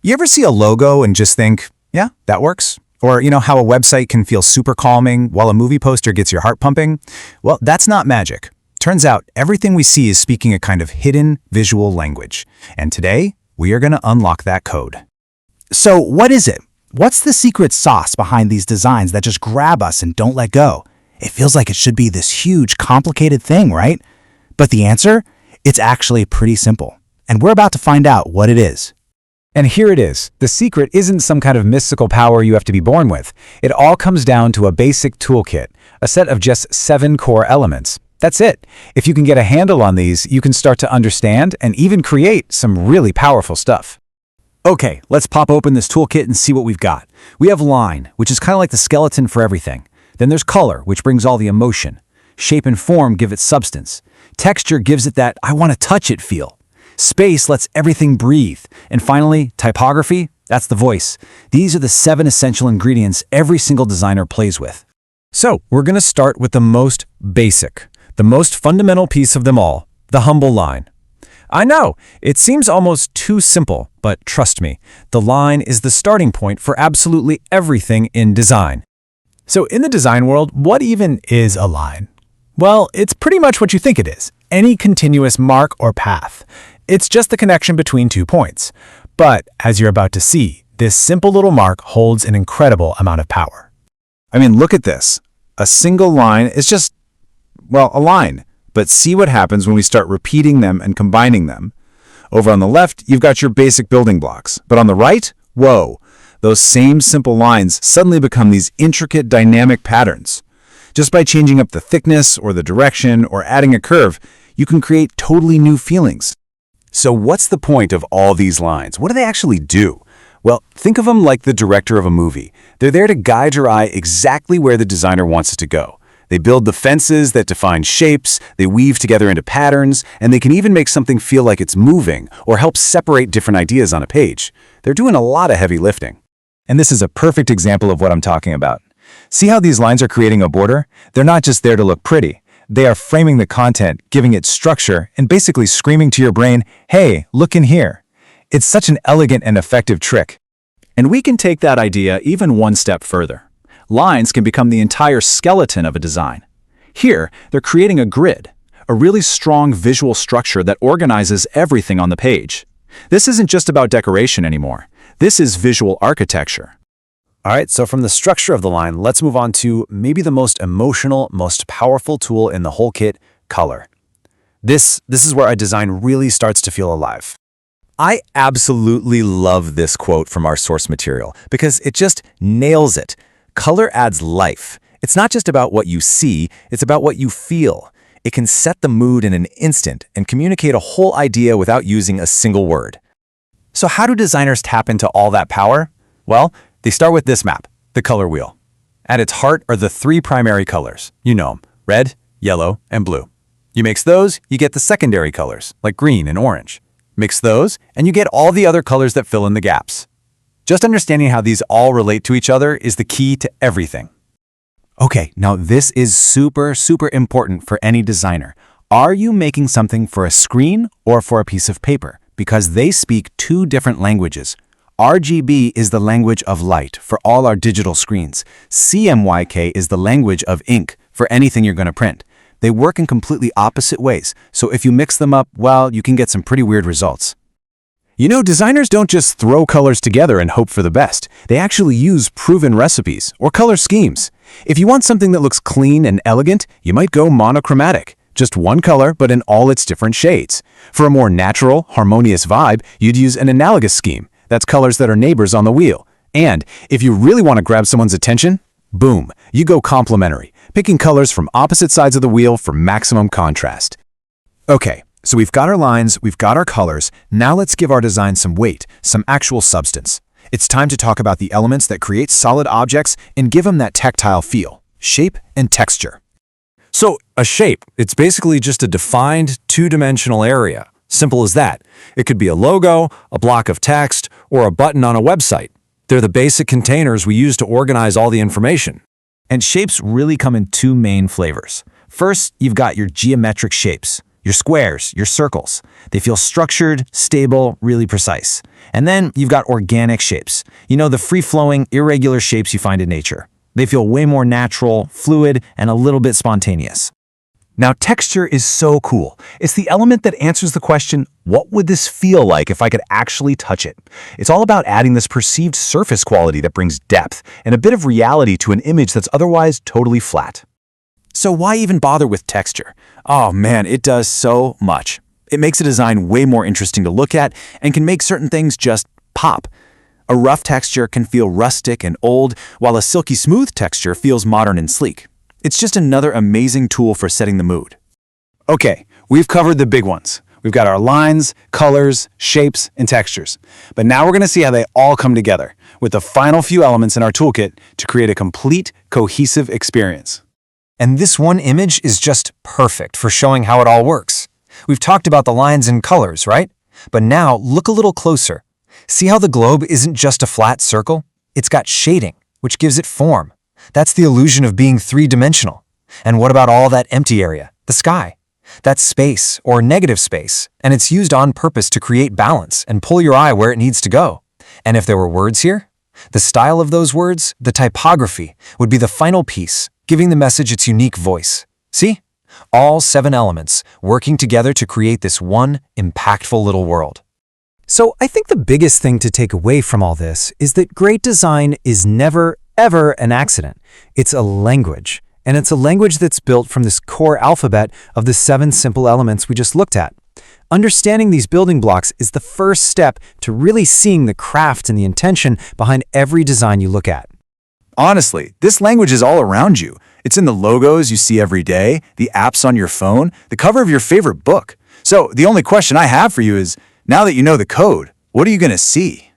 You ever see a logo and just think, yeah, that works? Or, how a website can feel super calming while a movie poster gets your heart pumping? Well, that's not magic. Turns out everything we see is speaking a kind of hidden visual language. And today, we are going to unlock that code. So what is it? What's the secret sauce behind these designs that just grab us and don't let go? It feels like it should be this huge, complicated thing, right? But the answer? It's actually pretty simple. And we're about to find out what it is. And here it is. The secret isn't some kind of mystical power you have to be born with. It all comes down to a basic toolkit, a set of just 7 core elements. That's it. If you can get a handle on these, you can start to understand and even create some really powerful stuff. Okay, let's pop open this toolkit and see what we've got. We have line, which is kind of like the skeleton for everything. Then there's color, which brings all the emotion. Shape and form give it substance. Texture gives it that I want to touch it feel. Space lets everything breathe. And finally, typography, that's the voice. These are the 7 essential ingredients every single designer plays with. So, we're going to start with the most basic, the most fundamental piece of them all, the humble line. I know, it seems almost too simple, but trust me, the line is the starting point for absolutely everything in design. So in the design world, what even is a line? Well, it's pretty much what you think it is, any continuous mark or path. It's just the connection between 2 points. But as you're about to see, this simple little mark holds an incredible amount of power. I mean, look at this. A single line is just, a line. But see what happens when we start repeating them and combining them. Over on the left, you've got your basic building blocks. But on the right, whoa, those same simple lines suddenly become these intricate dynamic patterns. Just by changing up the thickness or the direction or adding a curve, you can create totally new feelings. So what's the point of all these lines? What do they actually do? Well, think of them like the director of a movie. They're there to guide your eye exactly where the designer wants it to go. They build the fences that define shapes, they weave together into patterns, and they can even make something feel like it's moving or help separate different ideas on a page. They're doing a lot of heavy lifting. And this is a perfect example of what I'm talking about. See how these lines are creating a border? They're not just there to look pretty. They are framing the content, giving it structure, and basically screaming to your brain, hey, look in here. It's such an elegant and effective trick. And we can take that idea even one step further. Lines can become the entire skeleton of a design. Here, they're creating a grid, a really strong visual structure that organizes everything on the page. This isn't just about decoration anymore. This is visual architecture. All right, so from the structure of the line, let's move on to maybe the most emotional, most powerful tool in the whole kit, color. This is where a design really starts to feel alive. I absolutely love this quote from our source material because it just nails it. Color adds life. It's not just about what you see, it's about what you feel. It can set the mood in an instant and communicate a whole idea without using a single word. So how do designers tap into all that power? Well, they start with this map, the color wheel. At its heart are the 3 primary colors. You know them, red, yellow, and blue. You mix those, you get the secondary colors, like green and orange. Mix those, and you get all the other colors that fill in the gaps. Just understanding how these all relate to each other is the key to everything. Okay, now this is super important for any designer. Are you making something for a screen or for a piece of paper? Because they speak 2 different languages. RGB is the language of light for all our digital screens. CMYK is the language of ink for anything you're going to print. They work in completely opposite ways, so if you mix them up, well, you can get some pretty weird results. Designers don't just throw colors together and hope for the best. They actually use proven recipes or color schemes. If you want something that looks clean and elegant, you might go monochromatic. Just one color, but in all its different shades. For a more natural, harmonious vibe, you'd use an analogous scheme. That's colors that are neighbors on the wheel. And if you really want to grab someone's attention, boom, you go complementary, picking colors from opposite sides of the wheel for maximum contrast. Okay, so we've got our lines, we've got our colors. Now let's give our design some weight, some actual substance. It's time to talk about the elements that create solid objects and give them that tactile feel, shape, and texture. So, a shape, it's basically just a defined 2-dimensional area. Simple as that. It could be a logo, a block of text, or a button on a website. They're the basic containers we use to organize all the information. And shapes really come in 2 main flavors. First, you've got your geometric shapes. your squares, your circles. They feel structured, stable, really precise. And then you've got organic shapes. You know, the free-flowing, irregular shapes you find in nature. They feel way more natural, fluid, and a little bit spontaneous. Now, texture is so cool. It's the element that answers the question, what would this feel like if I could actually touch it? It's all about adding this perceived surface quality that brings depth and a bit of reality to an image that's otherwise totally flat. So why even bother with texture? Oh man, it does so much. It makes a design way more interesting to look at and can make certain things just pop. A rough texture can feel rustic and old, while a silky smooth texture feels modern and sleek. It's just another amazing tool for setting the mood. Okay, we've covered the big ones. We've got our lines, colors, shapes, and textures. But now we're going to see how they all come together with the final few elements in our toolkit to create a complete, cohesive experience. And this one image is just perfect for showing how it all works. We've talked about the lines and colors, right? But now look a little closer. See how the globe isn't just a flat circle? It's got shading, which gives it form. That's the illusion of being three-dimensional. And what about all that empty area, the sky? That's space, or negative space, and it's used on purpose to create balance and pull your eye where it needs to go. And if there were words here, the style of those words, the typography, would be the final piece, giving the message its unique voice. See? All 7 elements working together to create this one impactful little world. So I think the biggest thing to take away from all this is that great design is never, ever an accident. It's a language. And it's a language that's built from this core alphabet of the 7 simple elements we just looked at. Understanding these building blocks is the first step to really seeing the craft and the intention behind every design you look at. Honestly, this language is all around you. It's in the logos you see every day, the apps on your phone, the cover of your favorite book. So the only question I have for you is, now that you know the code, what are you going to see?